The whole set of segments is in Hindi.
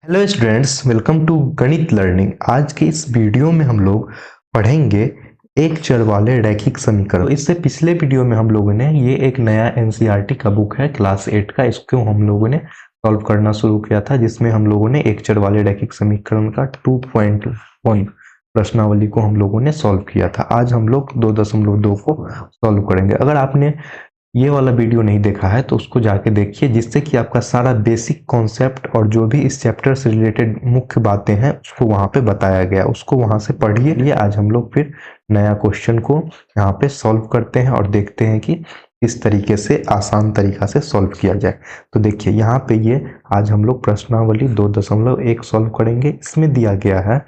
हेलो स्टूडेंट्स, वेलकम टू गणित लर्निंग। आज के इस वीडियो में हम लोग पढ़ेंगे एक चर वाले रैखिक समीकरण। तो इससे पिछले वीडियो में हम लोगों ने ये एक नया एनसीईआरटी का बुक है क्लास 8 का, इसको हम लोगों ने सॉल्व करना शुरू किया था, जिसमें हम लोगों ने एक चर वाले रैखिक समीकरण का 2.1 प्रश्नावली को हम लोगों ने सॉल्व किया था। आज हम लोग 2.2 को सॉल्व करेंगे। अगर आपने ये वाला वीडियो नहीं देखा है तो उसको जाके देखिए, जिससे कि आपका सारा बेसिक कॉन्सेप्ट और जो भी इस चैप्टर से रिलेटेड मुख्य बातें हैं उसको वहां पे बताया गया, उसको वहां से पढ़िए। ये आज हम लोग फिर नया क्वेश्चन को यहाँ पे सॉल्व करते हैं और देखते हैं कि इस तरीके से आसान तरीका से सॉल्व किया जाए। तो देखिए यहाँ पे ये आज हम लोग प्रश्नावली 2.1 सॉल्व करेंगे। इसमें दिया गया है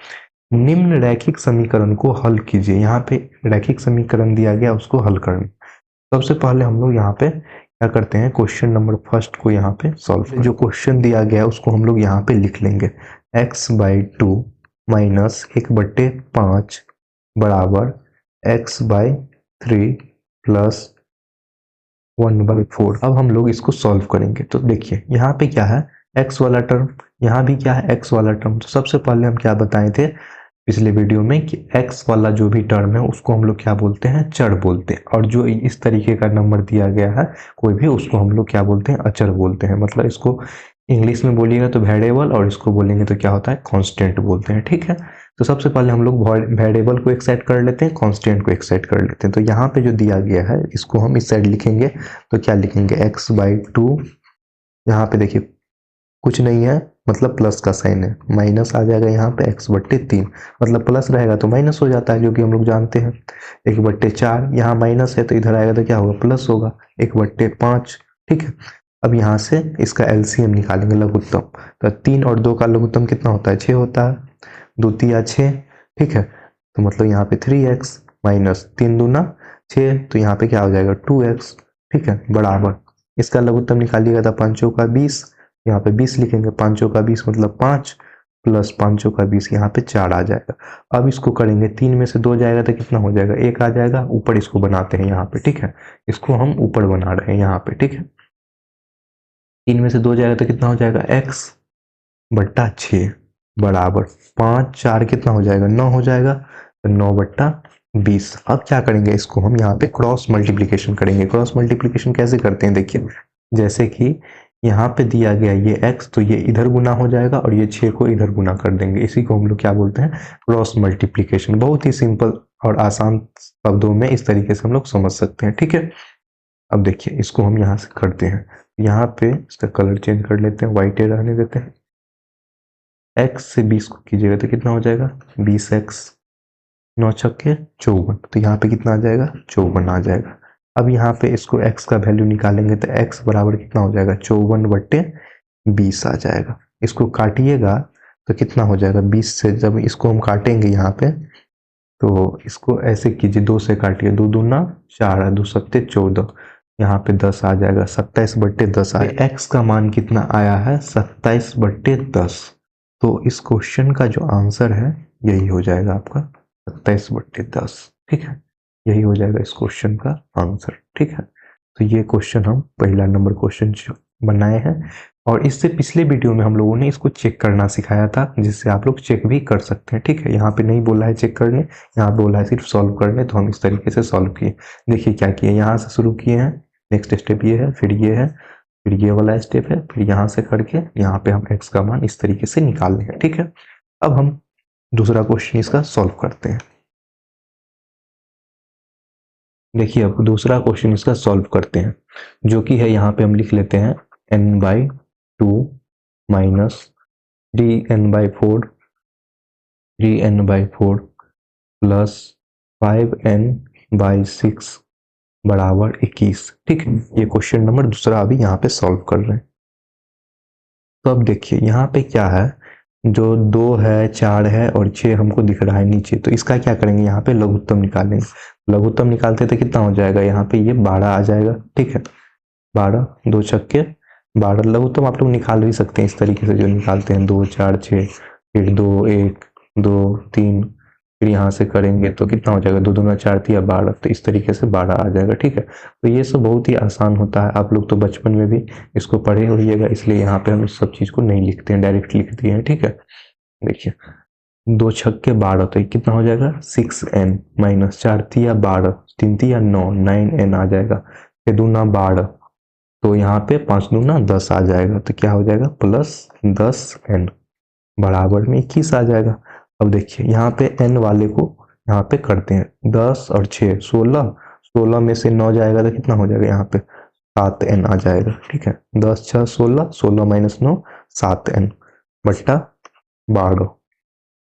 निम्न रैखिक समीकरण को हल कीजिए। यहाँ पे रैखिक समीकरण दिया गया, उसको हल करना। सबसे पहले हम लोग यहाँ पे क्या करते हैं, क्वेश्चन नंबर फर्स्ट को यहाँ पे सॉल्व। जो क्वेश्चन दिया गया है उसको हम लोग यहाँ पे लिख लेंगे। x/2 माइनस 1/5 बराबर x/3 प्लस 1/4। अब हम लोग इसको सॉल्व करेंगे। तो देखिए यहाँ पे क्या है, x वाला टर्म, यहाँ भी क्या है, x वाला टर्म। तो सबसे पहले हम क्या बताए थे पिछले वीडियो में कि x वाला जो भी टर्म है उसको हम लोग क्या बोलते हैं, चर बोलते हैं। और जो इस तरीके का नंबर दिया गया है कोई भी, उसको हम लोग क्या बोलते हैं, अचर बोलते हैं। मतलब इसको इंग्लिश में बोलिएगा तो वेरिएबल, और इसको बोलेंगे तो क्या होता है, कांस्टेंट बोलते हैं। ठीक है, तो सबसे पहले हम लोग वेरिएबल को एक साइड कर लेते हैं, कांस्टेंट को एक साइड कर लेते हैं। तो यहाँ पे जो दिया गया है इसको हम इस साइड लिखेंगे। तो क्या लिखेंगे, x/2। यहाँ पे देखिए कुछ नहीं है, मतलब प्लस का साइन है, माइनस आ जाएगा यहाँ पे x/3। मतलब प्लस रहेगा तो माइनस हो जाता है, जो कि हम लोग जानते हैं। 1/4, यहाँ माइनस है तो इधर आएगा तो क्या होगा, प्लस होगा, 1/5। ठीक है, अब यहाँ से इसका एलसीएम निकालेंगे, लघुत्तम। तो 3 और 2 का लघुत्तम कितना होता है, 6 होता है। 2 तिया 6। ठीक है, तो मतलब यहाँ पे 3x माइनस 3 दूना 6, तो यहाँ पे क्या हो जाएगा, 2x। ठीक है, बराबर इसका लघुत्तम निकालिएगा तो 5 का 20, यहाँ पे 20 लिखेंगे। 5 का 20 मतलब 5 प्लस 5 का 20, यहाँ पे 4 आ जाएगा। अब इसको करेंगे, 3 में से 2 जाएगा तो कितना हो जाएगा, 1 आ जाएगा। ऊपर इसको बनाते हैं यहाँ पे। ठीक है, इसको हम ऊपर बना रहे हैं यहाँ पे। ठीक है, 3 में से 2 जाएगा तो कितना हो जाएगा, x/6 बराबर 5 4 कितना हो जाएगा, 9 हो जाएगा। तो 9/20। अब क्या करेंगे, इसको हम यहाँ पे क्रॉस मल्टीप्लीकेशन करेंगे। क्रॉस मल्टीप्लीकेशन कैसे करते हैं, देखिए जैसे कि यहाँ पे दिया गया ये x, तो ये इधर गुना हो जाएगा और ये 6 को इधर गुना कर देंगे। इसी को हम लोग क्या बोलते हैं, क्रॉस मल्टीप्लीकेशन। बहुत ही सिंपल और आसान शब्दों में इस तरीके से हम लोग समझ सकते हैं। ठीक है, अब देखिए इसको हम यहाँ से करते हैं। यहाँ पे इसका कलर चेंज कर लेते हैं, व्हाइट रहने देते हैं। x से 20 को कीजिएगा तो कितना हो जाएगा, 20x 9 छक्के 54। तो यहाँ पे कितना आ जाएगा, 54 आ जाएगा। अब यहाँ पे इसको x का वैल्यू निकालेंगे तो x बराबर कितना हो जाएगा, 54/20 आ जाएगा। इसको काटिएगा तो कितना हो जाएगा, 20 से जब इसको हम काटेंगे यहाँ पे, तो इसको ऐसे कीजिए, 2 से काटिए, 2 दूना 4, 2 सत्ते 14, यहाँ पे 10 आ जाएगा, 27/10 आया। x का मान कितना आया है, 27/10। तो इस क्वेश्चन का जो आंसर है यही हो जाएगा आपका 27/10। ठीक है, यही हो जाएगा इस क्वेश्चन का आंसर। ठीक है, तो ये क्वेश्चन हम पहला नंबर क्वेश्चन बनाए हैं। और इससे पिछले वीडियो में हम लोगों ने इसको चेक करना सिखाया था, जिससे आप लोग चेक भी कर सकते हैं। ठीक है, यहाँ पे नहीं बोला है चेक करने, यहाँ बोला है सिर्फ सॉल्व करने। तो हम इस तरीके से सॉल्व किए। देखिए क्या किए, यहाँ से शुरू किए हैं, नेक्स्ट स्टेप ये है, फिर ये है, फिर ये वाला स्टेप है, फिर यहाँ से करके यहाँ पे हम x का मान इस तरीके से निकाल लेंगे। ठीक है, अब हम दूसरा क्वेश्चन इसका सॉल्व करते हैं। देखिए अब दूसरा क्वेश्चन इसका सॉल्व करते हैं, जो कि है, यहाँ पे हम लिख लेते हैं n/2 minus 3n/4 plus 5n/6 बराबर 21। ठीक है, ये क्वेश्चन नंबर दूसरा अभी यहाँ पे सॉल्व कर रहे हैं। तो अब देखिए यहाँ पे क्या है, जो 2 है, 4 है और 6 हमको दिख रहा है नीचे। तो इसका क्या करेंगे, यहाँ पे लघुत्तम निकालेंगे। लघुत्तम निकालते तो कितना हो जाएगा, यहाँ पे ये 12 आ जाएगा। ठीक है, 12, 2 छक्के 12। लघुत्तम आप लोग निकाल भी सकते हैं इस तरीके से, जो निकालते हैं 2 4 6, फिर 2 1 2 3 फिर यहाँ से करेंगे तो कितना हो जाएगा, 2 दूना 4 तिया 12, तो इस तरीके से 12 आ जाएगा। ठीक है, तो ये सब बहुत ही आसान होता है, आप लोग तो बचपन में भी इसको पढ़े होइएगा, इसलिए यहाँ पे हम इस सब चीज़ को नहीं लिखते हैं, डायरेक्ट लिख दिए हैं। ठीक है, देखिए 2 छक्के 12, तो कितना हो जाएगा 6n माइनस 4 तिया 12, 3 तिया 9, 9n आ जाएगा। 6 दूना 12, तो यहाँ पे 5 दूना 10 आ जाएगा, तो क्या हो जाएगा प्लस 10n बराबर में 21 आ जाएगा। अब देखिए यहाँ पे n वाले को यहाँ पे करते हैं, 10 और 6 16, 16 में से 9 जाएगा तो कितना हो जाएगा, यहाँ पे 7n आ जाएगा। ठीक है, 10 6 16, 16 माइनस 9 7n बट्टा 12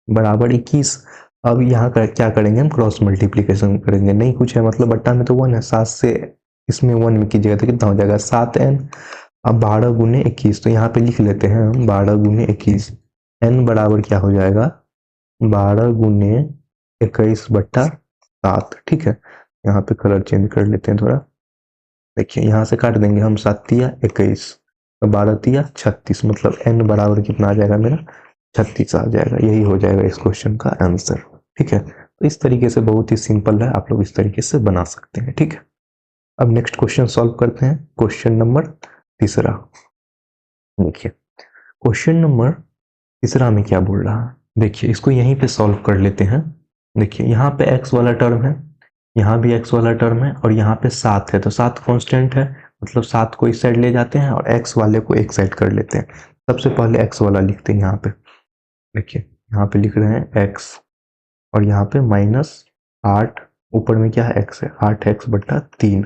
बराबर 21। अब यहाँ क्या करेंगे, हम क्रॉस मल्टीप्लीकेशन करेंगे, नहीं कुछ है मतलब बट्टा में तो 1 है, 7 से इसमें 1 में कीजिएगा तो कितना हो जाएगा 7n। अब 12 गुने 21, तो यहाँ पे लिख लेते हैं हम 12 गुने 21, n बराबर क्या हो जाएगा 12 गुने 21 बट्टा 7। ठीक है, यहाँ पे कलर चेंज कर लेते हैं थोड़ा, देखिए यहाँ से काट देंगे हम, 7 तिया 21, 12 तिया 36, मतलब n बराबर कितना आ जाएगा मेरा 36 आ जाएगा। यही हो जाएगा इस क्वेश्चन का आंसर। ठीक है, तो इस तरीके से बहुत ही सिंपल है, आप लोग इस तरीके से बना सकते हैं। ठीक है, अब नेक्स्ट क्वेश्चन सॉल्व करते हैं, क्वेश्चन नंबर तीसरा। देखिए क्वेश्चन नंबर तीसरा में क्या बोल रहा है, देखिए इसको यहीं पे सॉल्व कर लेते हैं। देखिए यहाँ पे x वाला टर्म है, यहाँ भी x वाला टर्म है, और यहाँ पे 7 है, तो 7 कांस्टेंट है, मतलब 7 को इस साइड ले जाते हैं और x वाले को एक साइड कर लेते हैं। सबसे पहले x वाला लिखते हैं यहाँ पे, देखिए यहाँ पे लिख रहे हैं x, और यहाँ पे -8, ऊपर में क्या है x है, 8x बट्टा 3,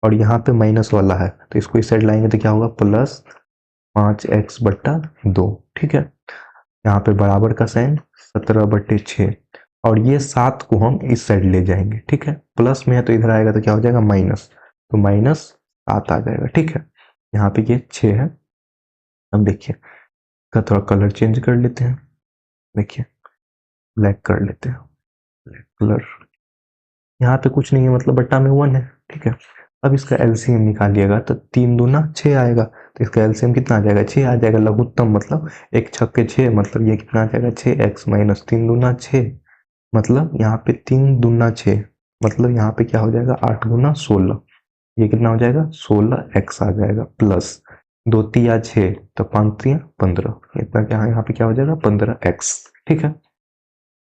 और यहाँ पे माइनस वाला है तो इसको इस साइड लाएंगे तो क्या होगा प्लस 5x बट्टा 2। ठीक है, यहाँ पे बराबर का साइन 17/6, और ये 7 को हम इस साइड ले जाएंगे। ठीक है, प्लस में है तो इधर आएगा तो क्या हो जाएगा माइनस, तो -7 आ जाएगा। ठीक है, यहाँ पे ये 6 है। अब देखिए का थोड़ा कलर चेंज कर लेते हैं, देखिए ब्लैक कर लेते हैं, ब्लैक कलर, यहाँ पे कुछ नहीं है मतलब बट्टा में 1 है। ठीक है, अब इसका एलसीएम निकालिएगा तो 3 दूना 6 आएगा, तो इसका एलसीएम कितना आ जाएगा 6 आ जाएगा, लघुत्तम मतलब 1 छक्के 6, मतलब ये कितना आ जाएगा 6x माइनस 3 दूना 6, मतलब यहाँ पे 3 दूना 6, मतलब यहाँ पे क्या हो जाएगा 8 दूना 16, ये कितना हो जाएगा 16x आ जाएगा, प्लस 2 तिया 6, तो 5 तिया 15, इतना क्या है यहाँ पे क्या हो जाएगा 15x। ठीक है,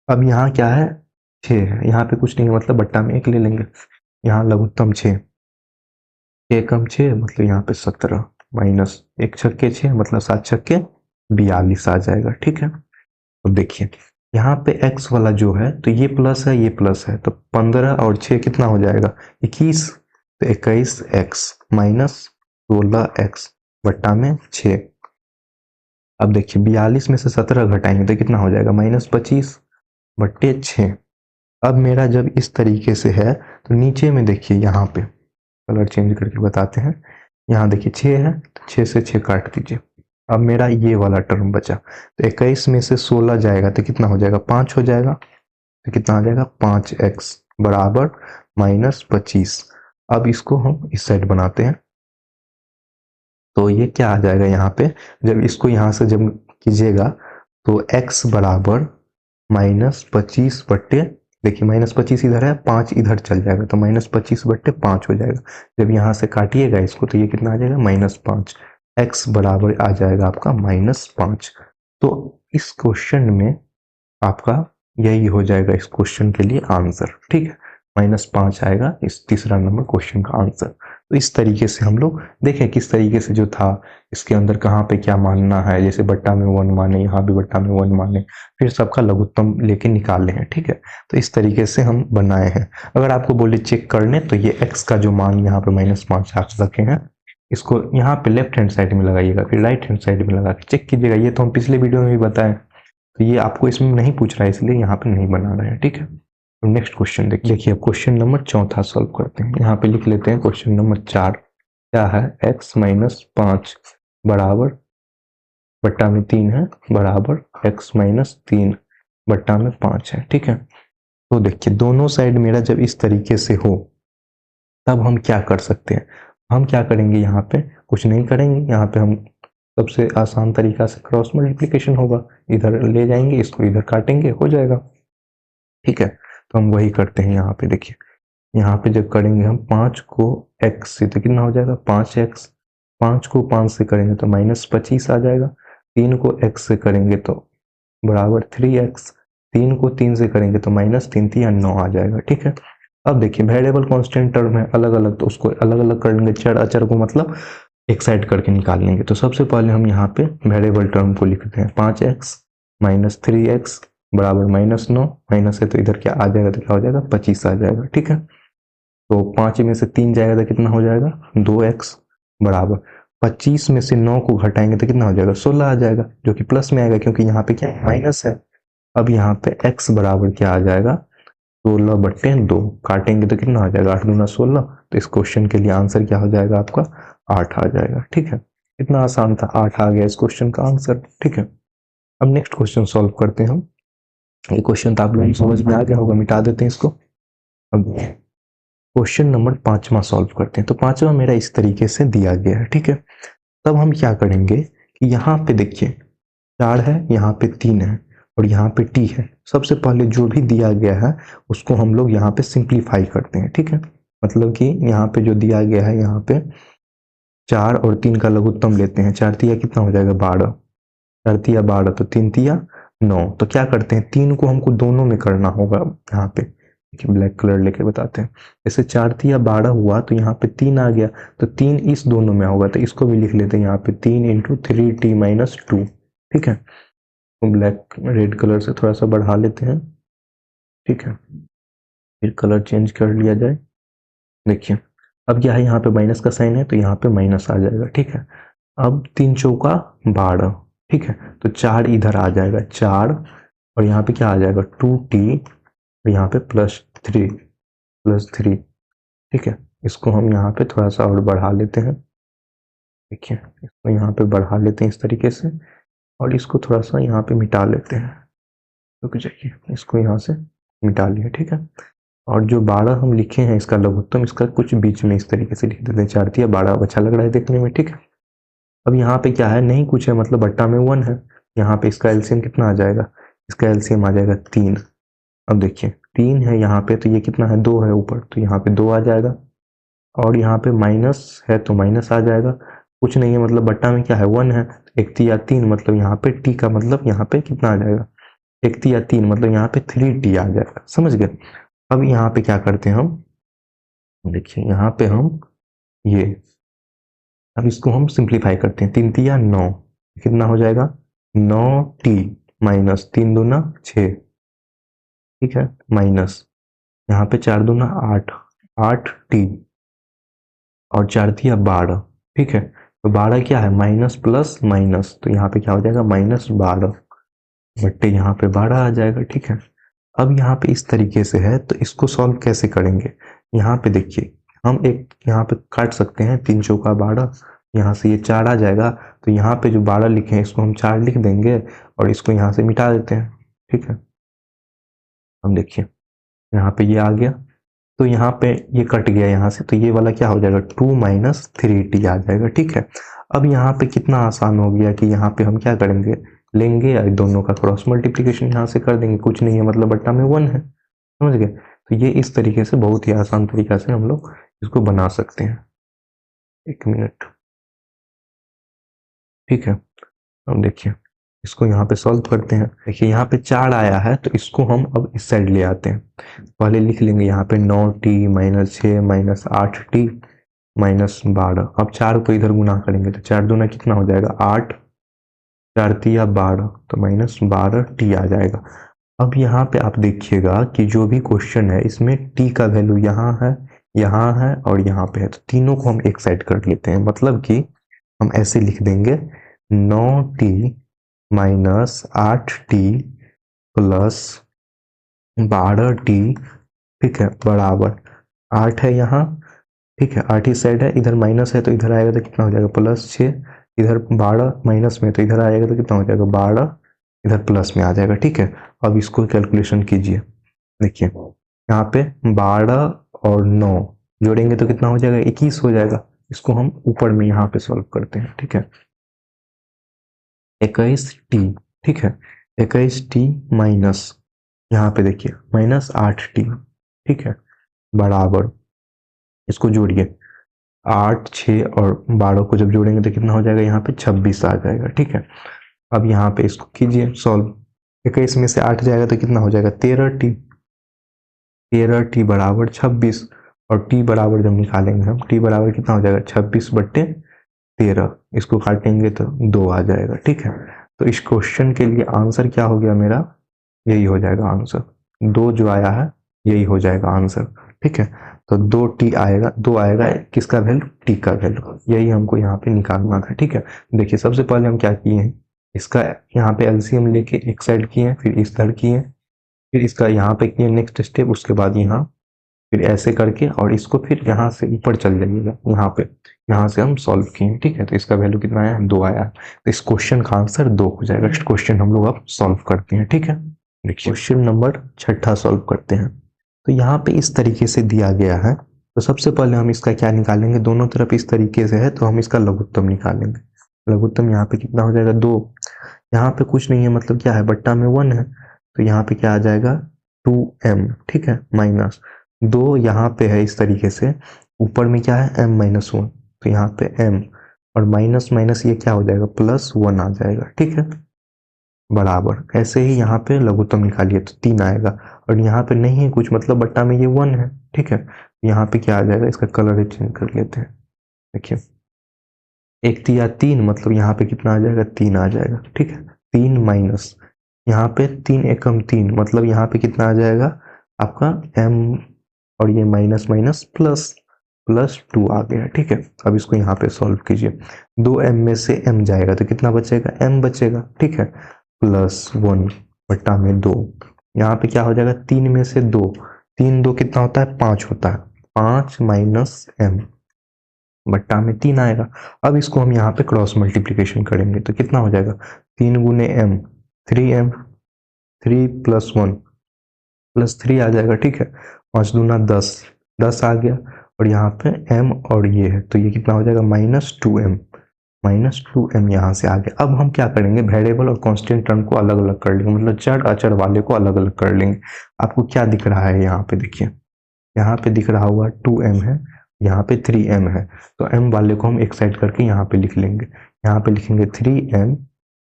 अब यहाँ क्या है 6 है, यहाँ पे कुछ नहीं है मतलब बट्टा में 1 ले लेंगे, यहाँ लघुत्तम 6 कम 6, मतलब यहाँ पे 17 माइनस 1 छक्के 6, मतलब 7 छक्के 42 आ जाएगा। ठीक है, तो देखिए यहाँ पे x वाला जो है तो ये प्लस है ये प्लस है, तो 15 और 6 कितना हो जाएगा 21, तो 21x माइनस 16x बट्टा में 6। अब देखिए 42 में से 17 घटाएंगे तो कितना हो जाएगा -25/6। अब मेरा जब इस तरीके से है तो नीचे में देखिए यहाँ पे कलर चेंज करके बताते हैं, यहाँ देखिए 6 है तो 6 से 6 काट दीजिए। अब मेरा ये वाला टर्म बचा, तो 21 में से 16 जाएगा तो कितना हो जाएगा 5 हो जाएगा, तो कितना आ जाएगा 5x बराबर -25। अब इसको हम इस साइड बनाते हैं, तो ये क्या आ जाएगा यहाँ पे, जब इसको यहाँ से जब कीजिएगा तो x बराबर -25 बट्टे, देखिए -25 इधर है 5 इधर चल जाएगा तो -25/5 हो जाएगा। जब यहाँ से काटिएगा इसको तो ये कितना आ जाएगा -5, x बराबर आ जाएगा आपका -5। तो इस क्वेश्चन में आपका यही हो जाएगा इस क्वेश्चन के लिए आंसर। ठीक है, -5 आएगा इस तीसरा नंबर क्वेश्चन का आंसर। तो इस तरीके से हम लोग देखें किस तरीके से जो था इसके अंदर कहाँ पे क्या मानना है, जैसे बट्टा में 1 माने, यहाँ भी बट्टा में 1 माने, फिर सबका लघुत्तम लेके निकाले हैं। ठीक है, तो इस तरीके से हम बनाए हैं। अगर आपको बोले चेक करने तो ये x का जो मान यहाँ पे -5 आ रखे हैं, इसको यहाँ पे लेफ्ट हैंड साइड में लगाइएगा, फिर राइट हैंड साइड में लगा के चेक कीजिएगा। ये तो हम पिछले वीडियो में भी बताएं, तो ये आपको इसमें नहीं पूछ रहा है इसलिए यहाँ पे नहीं बना रहे हैं। ठीक है, तो नेक्स्ट क्वेश्चन देखिए, अब क्वेश्चन नंबर 4 सॉल्व करते हैं। यहाँ पे लिख लेते हैं क्वेश्चन नंबर 4 क्या है, x - 5 बराबर बट्टा में 3 है बराबर x - 3 बट्टा में 5 है। ठीक है, तो देखिए दोनों साइड मेरा जब इस तरीके से हो तब हम क्या कर सकते हैं, हम क्या करेंगे यहाँ पे कुछ नहीं करेंगे, यहाँ पे हम सबसे आसान तरीका से क्रॉस मल्टीप्लिकेशन होगा, इधर ले जाएंगे इसको इधर काटेंगे हो जाएगा। ठीक है, तो हम वही करते हैं यहाँ पे। देखिए यहाँ पे जब करेंगे हम 5 को x से तो कितना हो जाएगा 5x, 5 को 5 से करेंगे तो -25 आ जाएगा, 3 को x से करेंगे तो बराबर 3x, 3 को 3 से करेंगे तो -3 या 9 आ जाएगा। ठीक है, अब देखिए वेरिएबल कांस्टेंट टर्म है अलग अलग, तो उसको अलग अलग कर लेंगे, चर अचर को मतलब एक साइड करके निकाल लेंगे। तो सबसे पहले हम यहाँ पे वेरिएबल टर्म को लिखते हैं 5x माइनस 3x बराबर -9, माइनस है तो इधर क्या आ जाएगा, तो क्या हो जाएगा 25 आ जाएगा। ठीक है, तो 5 में से 3 जाएगा तो कितना हो जाएगा 2x बराबर 25 में से 9 को घटाएंगे तो कितना हो जाएगा 16 आ जाएगा, जो कि प्लस में आएगा क्योंकि यहाँ पे क्या माइनस है। अब यहाँ पे x बराबर क्या आ जाएगा 16/2, काटेंगे तो कितना आ जाएगा 8 दूना 16, तो इस क्वेश्चन के लिए आंसर क्या हो जाएगा आपका 8 आ जाएगा। ठीक है, इतना आसान था, 8 आ गया इस क्वेश्चन का आंसर। ठीक है, अब नेक्स्ट क्वेश्चन सॉल्व करते हैं हम। ये क्वेश्चन तो आप लोगों को समझ में आ गया होगा, मिटा देते हैं इसको। अब क्वेश्चन नंबर 5वां सॉल्व करते हैं। तो 5वां मेरा इस तरीके से दिया गया है। ठीक है, तब हम क्या करेंगे कि यहाँ पे देखिए 4 है, यहाँ पे 3 है और यहाँ पे t है। सबसे पहले जो भी दिया गया है उसको हम लोग यहाँ पे सिंप्लीफाई करते हैं। ठीक है, मतलब कि यहाँ पे जो दिया गया है यहाँ पे 4 और 3 का लघुत्तम लेते हैं, 4 तिया कितना हो जाएगा 12, 4 तिया 12 तो 3 तिया 9। तो क्या करते हैं 3 को हमको दोनों में करना होगा। यहाँ पे देखिए ब्लैक कलर लेके बताते हैं, जैसे 4 तिया 12 हुआ तो यहाँ पे 3 आ गया, तो 3 इस दोनों में होगा, तो इसको भी लिख लेते हैं यहाँ पे 3 × 3t - 2। ठीक है, तो ब्लैक रेड कलर से थोड़ा सा बढ़ा लेते हैं। ठीक है, फिर कलर चेंज कर लिया जाए। देखिए अब क्या है यहाँ पे माइनस का साइन है तो यहाँ पे माइनस आ जाएगा। ठीक है, अब 3 चौका 12। ठीक है, तो 4 इधर आ जाएगा 4 और यहाँ पे क्या आ जाएगा 2t और यहाँ पे +3। ठीक है, इसको हम यहाँ पे थोड़ा सा और बढ़ा लेते हैं। देखिए इसको यहाँ पे बढ़ा लेते हैं इस तरीके से और इसको थोड़ा सा यहाँ पे मिटा लेते हैं। रुक जाइए, इसको यहाँ से मिटा लिया। ठीक है, और जो 12 हम लिखे हैं इसका लघुत्तम, इसका कुछ बीच में इस तरीके से लिख देते हैं, 4 तिया 12। अच्छा लग रहा है देखने में। ठीक है, अब यहाँ पे क्या है नहीं कुछ है, मतलब बट्टा में 1 है। यहाँ पे इसका एलसीएम कितना आ जाएगा, इसका एलसीएम आ जाएगा 3। अब देखिए 3 है यहाँ पे तो ये कितना है 2 है ऊपर, तो यहाँ पे 2 आ जाएगा और यहाँ पे माइनस है तो माइनस आ जाएगा। कुछ नहीं है मतलब बट्टा में क्या है 1 है, 1 तिया 3 मतलब यहाँ पे t का मतलब यहाँ पे कितना आ जाएगा 1 तिया 3 मतलब यहाँ पे 3t आ जाएगा। समझ गए। अब यहाँ पे क्या करते हैं हम, देखिए यहाँ पे हम ये अब इसको हम सिंप्लीफाई करते हैं, 3 तिया 9 कितना हो जाएगा 9t - 3 दूना 6। ठीक है, माइनस यहाँ पे 4 दूना 8, 8t और 4 तिया 12। ठीक है, तो 12 क्या है माइनस प्लस माइनस, तो यहाँ पे क्या हो जाएगा -12 बट्टे यहाँ पे 12 आ जाएगा। ठीक है, अब यहाँ पे इस तरीके से है तो इसको सॉल्व कैसे करेंगे। यहाँ पे देखिए हम एक यहाँ पे काट सकते हैं, 3 चौका 12, यहाँ से ये 4 आ जाएगा, तो यहाँ पे जो 12 लिखे हैं इसको हम 4 लिख देंगे और इसको यहाँ से मिटा देते हैं। ठीक है, अब देखिए यहाँ पे ये आ गया, तो यहाँ पे ये कट गया यहाँ से, तो ये वाला क्या हो जाएगा 2 - 3t आ जाएगा। ठीक है, अब यहाँ पे कितना आसान हो गया कि यहाँ पे हम क्या करेंगे लेंगे या दोनों का क्रॉस मल्टीप्लिकेशन यहाँ से कर देंगे, कुछ नहीं है मतलब बट्टा में 1 है। समझ गए, तो ये इस तरीके से बहुत ही आसान तरीका से हम लोग इसको बना सकते हैं। 1 मिनट। ठीक है, अब देखिए इसको यहाँ पे सॉल्व करते हैं। देखिए यहाँ पे 4 आया है तो इसको हम अब इस साइड ले आते हैं। पहले लिख लेंगे यहाँ पे 9t - 6 - 8t - 12। अब 4 को इधर गुना करेंगे तो 4 दूना कितना हो जाएगा 8, 4 तिया 12 तो -12t आ जाएगा। अब यहाँ पे आप देखिएगा कि जो भी क्वेश्चन है इसमें t का वैल्यू यहाँ है और यहाँ पे है, तो तीनों को हम एक साइड कर लेते हैं। मतलब कि हम ऐसे लिख देंगे 9t - 8t + 12t। ठीक है, बराबर 8 है यहाँ। ठीक है, 8 इस साइड है, इधर माइनस है तो इधर आएगा तो कितना हो जाएगा +6, इधर 12 माइनस में तो इधर आएगा तो कितना हो जाएगा 12, इधर प्लस में आ जाएगा। ठीक है, अब इसको कैलकुलेशन कीजिए। देखिए यहाँ पे 12 और 9 जोड़ेंगे तो कितना हो जाएगा 21 हो जाएगा। इसको हम ऊपर में यहाँ पे सॉल्व करते हैं। ठीक है, 21t। ठीक है, 21t यहाँ पे देखिए -8t, ठीक है, बराबर, इसको जोड़िए, 8, 6 और 12 को जब जोड़ेंगे तो कितना हो जाएगा, यहाँ पे 26 आ जाएगा, ठीक है। अब यहाँ पे इसको कीजिए सॉल्व, 21 में से 8 जाएगा तो कितना हो जाएगा 13t, 13t बराबर 26, और t बराबर जब निकालेंगे हम, t बराबर कितना हो जाएगा 26/13, इसको काटेंगे तो 2 आ जाएगा, ठीक है। तो इस क्वेश्चन के लिए आंसर क्या हो गया मेरा, यही हो जाएगा आंसर, 2 जो आया है यही हो जाएगा आंसर, ठीक है। तो 2t आएगा, 2 आएगा किसका वैल्यू, t का वैल्यू, यही हमको यहाँ पे निकालना था, ठीक है। देखिए सबसे पहले हम क्या किए हैं, इसका यहाँ पे एलसीएम लेके एक साइड किए, फिर इस तरह किए, फिर इसका यहाँ पे किए नेक्स्ट स्टेप, उसके बाद यहाँ, फिर ऐसे करके, और इसको फिर यहाँ से ऊपर चल जाइएगा, यहाँ पे, यहाँ से हम सॉल्व किए, ठीक है। तो इसका वैल्यू कितना आया, 2 आया। तो इस क्वेश्चन का आंसर 2 हो जाएगा। नेक्स्ट क्वेश्चन हम लोग अब सॉल्व करते हैं, ठीक है। देखिए क्वेश्चन नंबर 6 सॉल्व करते हैं। तो यहाँ पे इस तरीके से दिया गया है, तो सबसे पहले हम इसका क्या निकालेंगे, दोनों तरफ इस तरीके से है तो हम इसका लघुत्तम निकालेंगे। लघुत्तम यहाँ पे कितना हो जाएगा 2, यहाँ पे कुछ नहीं है, मतलब क्या है, बट्टा में 1 है, तो यहाँ पे क्या आ जाएगा 2m, ठीक है, माइनस 2 यहाँ पे है इस तरीके से, ऊपर में क्या है m-1, तो यहाँ पे m, और माइनस माइनस ये क्या हो जाएगा +1 आ जाएगा, ठीक है, बराबर। ऐसे ही यहाँ पे लघुत्तम निकालिए तो 3 आएगा, और यहाँ पे नहीं है कुछ, मतलब बट्टा में ये 1 है, ठीक है। यहाँ पे क्या आ जाएगा, इसका कलर चेंज कर लेते हैं, देखिए 1 तिया 3, मतलब यहाँ पे कितना आ जाएगा 3 आ जाएगा, ठीक है। 3 माइनस यहाँ पे 3 एकम 3, मतलब यहाँ पे कितना आ जाएगा आपका m, और ये माइनस माइनस +2 आ गया, ठीक है। अब इसको यहाँ पे सॉल्व कीजिए, 2m में से m जाएगा तो कितना बचेगा, m बचेगा, ठीक है, +1 बट्टा में 2, यहाँ पे क्या हो जाएगा 3 में से 2, 3 2 कितना होता है 5 होता है, 5 माइनस m बट्टा में 3 आएगा। अब इसको हम यहाँ पे क्रॉस मल्टीप्लीकेशन करेंगे तो कितना हो जाएगा 3 गुने m, 3m, 3 + 1 +3 आ जाएगा, ठीक है। 5 दूना 10, 10 आ गया, और यहाँ पे m और ये है तो ये कितना हो जाएगा -2m, -2m यहाँ से आ गया। अब हम क्या करेंगे, वेरिएबल और कांस्टेंट टर्म को अलग अलग कर लेंगे, मतलब चर अचर वाले को अलग अलग कर लेंगे। आपको क्या दिख रहा है यहाँ पे, देखिए यहाँ पे दिख रहा होगा 2m है, यहाँ पे 3m है, तो m वाले को हम एक साइड करके यहाँ पे लिख लेंगे, यहाँ पे लिखेंगे 3m,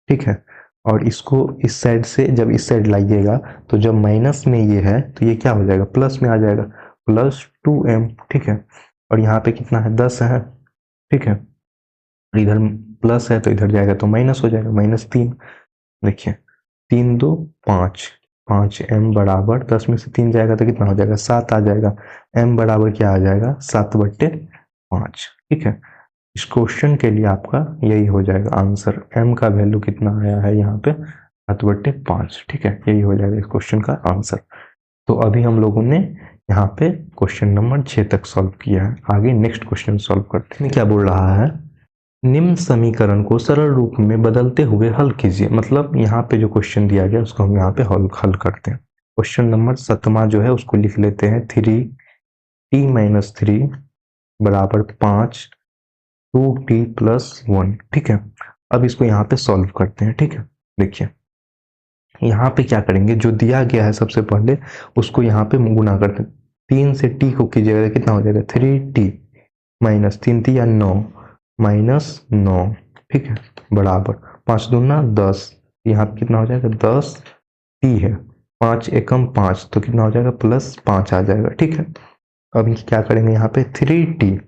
ठीक है। और इसको इस साइड से जब इस साइड लाइएगा तो जब माइनस में ये है तो ये क्या हो जाएगा प्लस में आ जाएगा, +2m, ठीक है। और यहाँ पे कितना है 10 है, ठीक है, इधर प्लस है तो इधर जाएगा तो माइनस हो जाएगा, -3, देखिए 3 2 5, 5m बराबर 10 में से 3 जाएगा तो कितना हो जाएगा 7 आ जाएगा, m बराबर क्या आ जाएगा 7/5, ठीक है। इस क्वेश्चन के लिए आपका यही हो जाएगा आंसर, m का वैल्यू कितना आया है यहाँ पे 7/5, ठीक है, यही हो जाएगा इस क्वेश्चन का आंसर। तो अभी हम लोगों ने यहाँ पे क्वेश्चन नंबर 6 तक सॉल्व किया है, आगे नेक्स्ट क्वेश्चन सॉल्व करते हैं। क्या बोल रहा है, निम्न समीकरण को सरल रूप में बदलते हुए हल कीजिए, मतलब यहाँ पे जो क्वेश्चन दिया गया उसको हम यहाँ पे हल करते हैं। क्वेश्चन नंबर 7 जो है उसको लिख लेते हैं, 3t - 3 बराबर 5, 2t + 1, ठीक है। अब इसको यहाँ पे सॉल्व करते हैं, ठीक है। देखिए यहाँ पे क्या करेंगे, जो दिया गया है सबसे पहले उसको यहाँ पे गुना करते हैं, 3 से t को कीजिएगा तो कितना हो जाएगा 3t - 3 3 या 9 -9, ठीक है, बराबर 5 दूना 10, यहाँ पे कितना हो जाएगा 10t है, 5 एकम 5 तो कितना हो जाएगा +5 आ जाएगा, ठीक है। अब क्या करेंगे यहाँ पे 3t,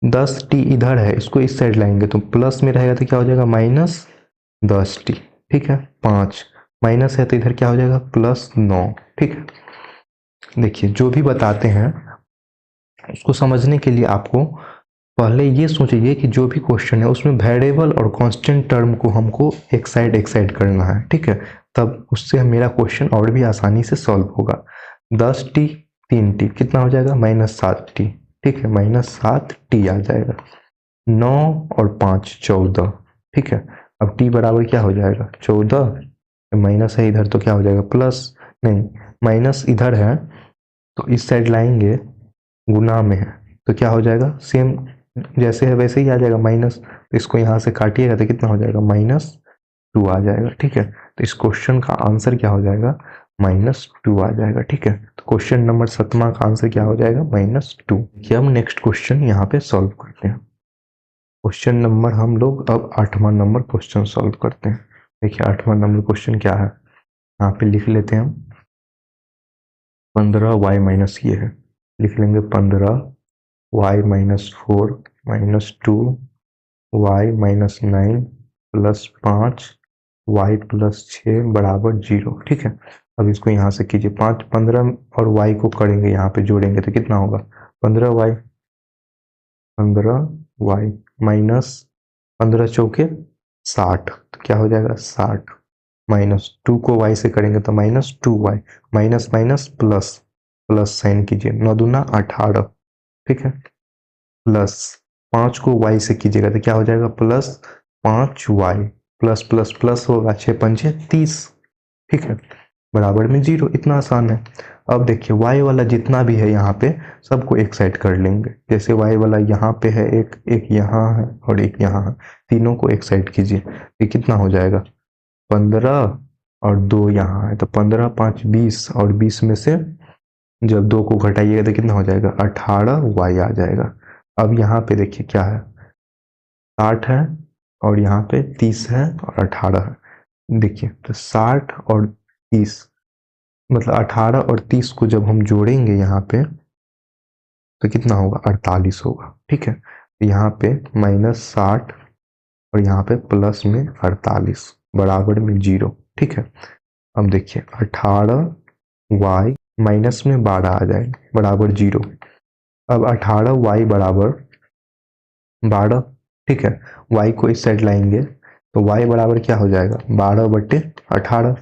10t इधर है, इसको इस साइड लाएंगे तो प्लस में रहेगा तो क्या हो जाएगा -10t, ठीक है, 5 माइनस है तो इधर क्या हो जाएगा +9, ठीक है। देखिए जो भी बताते हैं उसको समझने के लिए आपको पहले ये सोचिए कि जो भी क्वेश्चन है उसमें वेरिएबल और कांस्टेंट टर्म को हमको एक साइड करना है, ठीक है, तब उससे मेरा क्वेश्चन और भी आसानी से सॉल्व होगा। 10t 3t कितना हो जाएगा -7t, ठीक है, -7t आ जाएगा, 9 और 5 14, ठीक है। अब t बराबर क्या हो जाएगा 14, माइनस है इधर तो क्या हो जाएगा प्लस, नहीं माइनस इधर है तो इस साइड लाएंगे, गुना में है तो क्या हो जाएगा सेम जैसे है वैसे ही आ जाएगा माइनस, तो इसको यहाँ से काटिएगा तो कितना हो जाएगा -2 आ जाएगा, ठीक है। तो इस क्वेश्चन का आंसर क्या हो जाएगा -2 आ जाएगा। ठीक है, तो क्वेश्चन नंबर 7वां का आंसर क्या हो जाएगा? -2। कि हम नेक्स्ट क्वेश्चन यहाँ पे सॉल्व करते हैं। क्वेश्चन नंबर हम लोग अब 8वां नंबर क्वेश्चन सॉल्व करते हैं। देखिए 8वां नंबर क्वेश्चन क्या है, यहाँ पे लिख लेते हैं हम 15y माइनस ये है, लिख लेंगे 15y minus 4 minus 2y minus 9 plus 5y plus 6 बराबर 0। ठीक है, अब इसको यहाँ से कीजिए, 5 15 और y को करेंगे यहाँ पे जोड़ेंगे तो कितना होगा? 15y माइनस 15 चौके 60, तो क्या हो जाएगा? 60 माइनस 2 को y से करेंगे तो -2y, minus minus plus, plus sign कीजिए, 9 दूना 18। ठीक है, प्लस 5 को y से कीजिएगा तो क्या हो जाएगा? Plus 5y, plus plus plus होगा, 6 पंचे 30। ठीक है, बराबर में 0। इतना आसान है। अब देखिए y वाला जितना भी है यहाँ पे सबको एक साइड कर लेंगे। जैसे y वाला यहाँ पे है, एक यहाँ है और एक यहाँ है, तीनों को एक साइड कीजिए। ये कितना हो जाएगा? 15 और 2 यहाँ है, तो 15 5 20, और 20 में से जब 2 को घटाइएगा तो कितना हो जाएगा? 18y आ जाएगा। अब यहाँ पे देखिए क्या है, 60 है और यहाँ पे 30 है और 18 है। देखिए तो 60 और 30, मतलब 18 और 30 को जब हम जोड़ेंगे यहाँ पे तो कितना होगा? 48 होगा। ठीक है, तो यहाँ पे -60 और यहाँ पे प्लस में 48 बराबर में 0। ठीक है, अब देखिए 18y माइनस में 12 आ जाएगा बराबर 0। अब 18y बराबर 12। ठीक है, y को इस साइड लाएंगे तो y बराबर क्या हो जाएगा? 12/18।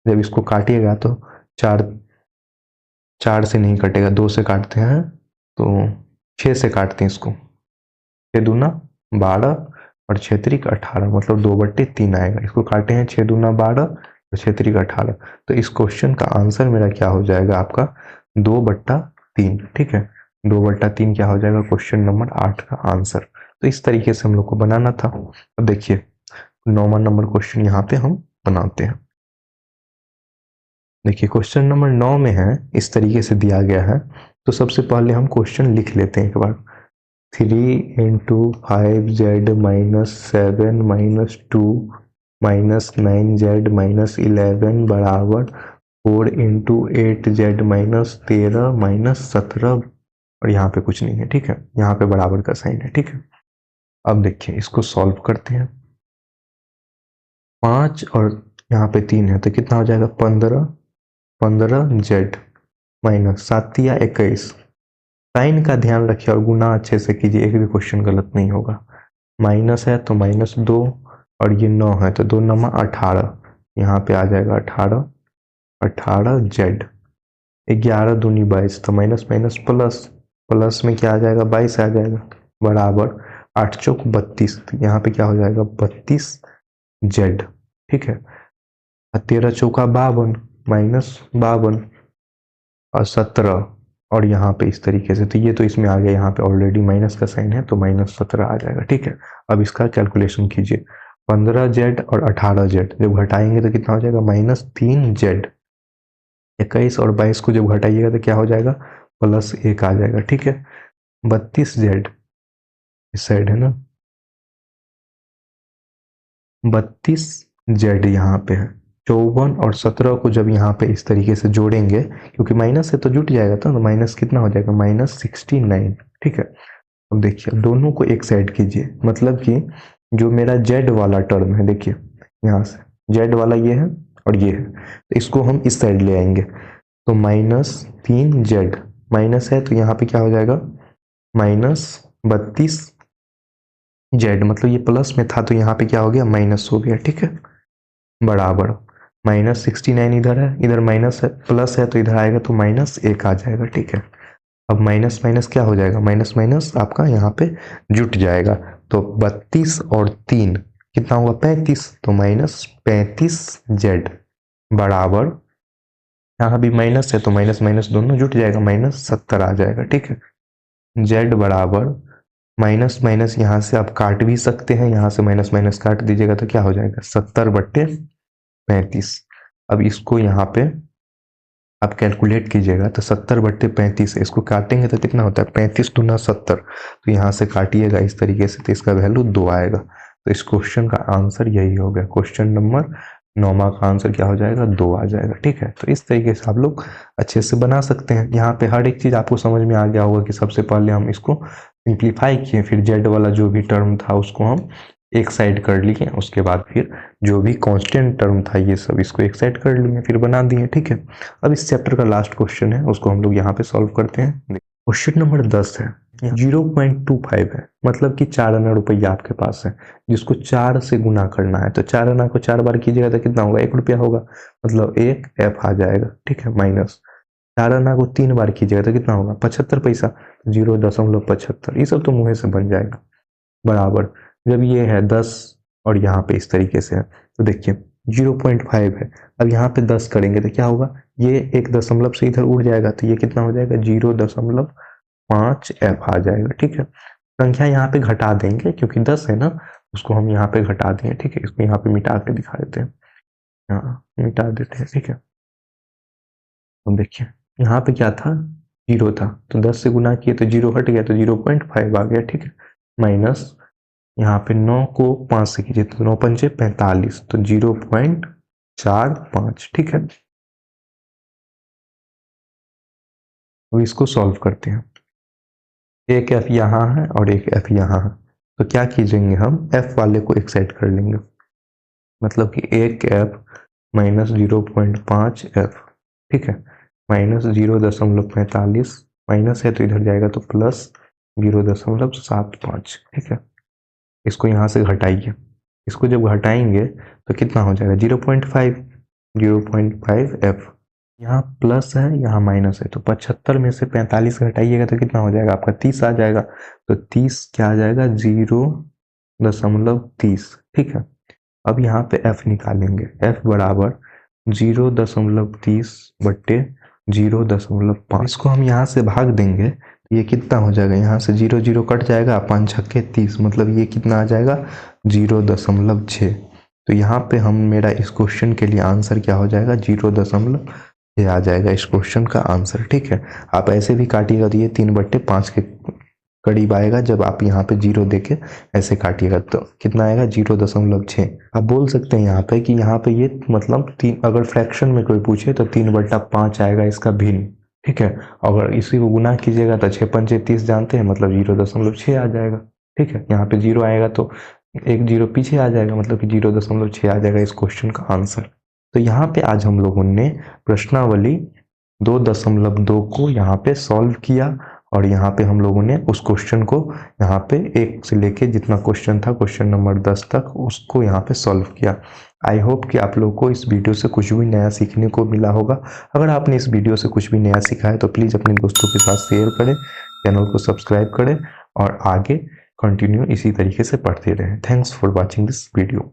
जब इसको काटिएगा तो 4 से नहीं कटेगा, 2 से काटते हैं, तो 6 से काटते हैं इसको, 6 दूना 12 और 6 त्रिक 18, मतलब 2/3 आएगा। इसको काटे हैं, 6 दूना 12 और 6 त्रिक 18, तो इस क्वेश्चन का आंसर मेरा क्या हो जाएगा? आपका 2/3। ठीक है, 2/3 क्या हो जाएगा क्वेश्चन नंबर 8 का आंसर। तो इस तरीके से हम लोग को बनाना था। अब देखिए 9वां नंबर क्वेश्चन यहाँ पे हम बनाते हैं। देखिए क्वेश्चन नंबर 9 में है, इस तरीके से दिया गया है। तो सबसे पहले हम क्वेश्चन लिख लेते हैं एक बार। 3 × 5z minus 7 minus 2 minus 9z minus 11 बराबर 4 × 8z माइनस 13 माइनस 17, और यहाँ पे कुछ नहीं है। ठीक है, यहाँ पे बराबर का साइन है। ठीक है, अब देखिए इसको सॉल्व करते हैं। 5 और यहाँ पे 3 है तो कितना हो जाएगा? 15z माइनस 7 या 21। साइन का ध्यान रखिए और गुना अच्छे से कीजिए, एक भी क्वेश्चन गलत नहीं होगा। माइनस है तो -2 और ये 9 है तो 2 9 18, यहाँ पे आ जाएगा 18z। 11 दूनी 22, तो माइनस माइनस प्लस, प्लस में क्या आ जाएगा? 22 आ जाएगा बराबर 8 चौक 32, यहाँ पे क्या हो जाएगा? 32z। ठीक है, 13 चौका 52 माइनस 52 और 17, और यहाँ पे इस तरीके से, तो ये तो इसमें आ गया, यहाँ पे ऑलरेडी माइनस का साइन है तो -17 आ जाएगा। ठीक है, अब इसका कैलकुलेशन कीजिए। 15z और 18z जब घटाएंगे तो कितना हो जाएगा? -3z। 21 और 22 को जब घटाइएगा तो क्या हो जाएगा? +1 आ जाएगा। ठीक है, 32z इस साइड है ना, 32z यहाँ पे है। 54 और 17 को जब यहाँ पे इस तरीके से जोड़ेंगे, क्योंकि माइनस से तो जुट जाएगा, तो माइनस कितना हो जाएगा? -69। ठीक है, अब देखिए दोनों को एक साइड कीजिए, मतलब कि जो मेरा z वाला टर्म है, देखिए यहाँ से z वाला ये है और ये है, तो इसको हम इस साइड ले आएंगे तो -3z, माइनस है तो यहाँ पे क्या हो जाएगा? -32z, मतलब ये प्लस में था तो यहाँ पे क्या हो गया? माइनस हो गया। ठीक है, बराबर -69 इधर है, इधर माइनस है, प्लस है तो इधर आएगा तो -1 आ जाएगा। ठीक है, अब माइनस माइनस क्या हो जाएगा? माइनस माइनस आपका यहाँ पे जुट जाएगा, तो 32 और 3 कितना होगा? 35, तो -35z बराबर, यहाँ भी माइनस है तो माइनस माइनस दोनों जुट जाएगा, -70 आ जाएगा। ठीक है, z बराबर माइनस माइनस यहाँ से आप काट भी सकते हैं, यहाँ से माइनस माइनस काट दीजिएगा तो क्या हो जाएगा? 70/35। अब इसको यहाँ पे आप कैलकुलेट कीजिएगा तो 70/35 है, इसको काटेंगे तो कितना होता है 35 दूना 70, तो यहाँ से काटिएगा इस तरीके से तो इसका वैल्यू 2 आएगा। तो इस क्वेश्चन का आंसर यही हो गया, क्वेश्चन नंबर 9 का आंसर क्या हो जाएगा 2 आ जाएगा। ठीक है, तो इस तरीके से आप लोग अच्छे से बना सकते हैं। यहाँ पे हर एक चीज़ आपको समझ में आ गया होगा कि सबसे पहले हम इसको सिंप्लीफाई किए, फिर जेड वाला जो भी टर्म था उसको हम एक साइड कर लिए, उसके बाद फिर जो भी कांस्टेंट टर्म था ये सब इसको एक साइड कर लिए, फिर बना दिए। ठीक है, अब इस चैप्टर का लास्ट क्वेश्चन है, उसको हम लोग यहाँ पे सॉल्व करते हैं। क्वेश्चन नंबर 10 है, 0.25 है, मतलब कि 4 आना रुपया आपके पास है जिसको 4 से गुना करना है। तो 4 आना को 4 बार कीजिएगा तो कितना होगा 1 रुपया होगा, मतलब 1 एफ आ जाएगा। ठीक है, माइनस 4 आना को 3 बार कीजिएगा तो कितना होगा 75 पैसा, 0.75, ये सब तो मुँह से बन जाएगा, बराबर। जब ये है 10 और यहाँ पे इस तरीके से है तो देखिए 0.5 है, अब यहाँ पे 10 करेंगे तो क्या होगा, ये एक दशमलव से इधर उड़ जाएगा तो ये कितना हो जाएगा 0.5 एफ आ जाएगा। ठीक है, संख्या यहाँ पे घटा देंगे क्योंकि 10 है ना, उसको हम यहाँ पे घटा देंगे। ठीक है, इसको यहाँ पे मिटा के दिखा देते हैं, हाँ मिटा देते हैं। ठीक है, तो देखिए यहाँ पे क्या था 0 था, तो 10 से गुना किए तो 0 हट गया तो 0.5 आ गया। ठीक है, माइनस यहाँ पे 9 को 5 से कीजिए तो 9 पंचे 45, तो 0.45। ठीक है, तो इसको सॉल्व करते हैं। एक एफ यहाँ है और एक एफ यहाँ है, तो क्या कीजिएंगे हम एफ वाले को एक साइड कर लेंगे, मतलब कि एक एफ माइनस 0.5 एफ। ठीक है, माइनस 0.45, माइनस है तो इधर जाएगा तो प्लस 0.75। ठीक है, इसको यहाँ से घटाइए, इसको जब घटाएंगे तो कितना हो जाएगा 0.5 एफ, यहाँ प्लस है यहाँ माइनस है, तो 75 में से 45 घटाइएगा तो कितना हो जाएगा आपका 30 आ जाएगा, तो 30 क्या आ जाएगा 0.30। ठीक है, अब यहाँ पे f निकालेंगे, f बराबर 0.30/0.5, इसको हम यहाँ से भाग देंगे तो ये कितना हो जाएगा, यहाँ से 0 0 कट जाएगा, 5 छक्के 30, मतलब ये कितना आ जाएगा 0.6। तो यहाँ पे हम मेरा इस क्वेश्चन के लिए आंसर क्या हो जाएगा 0.6 आ जाएगा इस क्वेश्चन का आंसर। ठीक है, आप ऐसे भी काटिएगा तो ये 3/5 के करीब आएगा, जब आप यहाँ पे 0 देके ऐसे काटिएगा तो कितना आएगा 0.6। आप बोल सकते हैं यहाँ पे कि यहाँ पे ये मतलब 3, अगर फ्रैक्शन में कोई पूछे तो 3/5 आएगा इसका भिन्न। ठीक है, अगर इसी को गुना कीजिएगा तो 6 पंचे 30 जानते हैं, मतलब 0.6 आ जाएगा। ठीक है, यहाँ पे 0 आएगा तो एक 0 पीछे आ जाएगा, मतलब कि 0.6 आ जाएगा इस क्वेश्चन का आंसर। तो यहाँ पे आज हम लोगों ने प्रश्नावली 2.2 को यहाँ पे सॉल्व किया, और यहाँ पे हम लोगों ने उस क्वेश्चन को यहाँ पे 1 से लेके जितना क्वेश्चन था क्वेश्चन नंबर 10 तक उसको यहाँ पे सॉल्व किया। आई होप कि आप लोगों को इस वीडियो से कुछ भी नया सीखने को मिला होगा। अगर आपने इस वीडियो से कुछ भी नया सीखा है तो प्लीज़ अपने दोस्तों के साथ शेयर करें, चैनल को सब्सक्राइब करें और आगे कंटिन्यू इसी तरीके से पढ़ते रहें। Thanks for watching this video.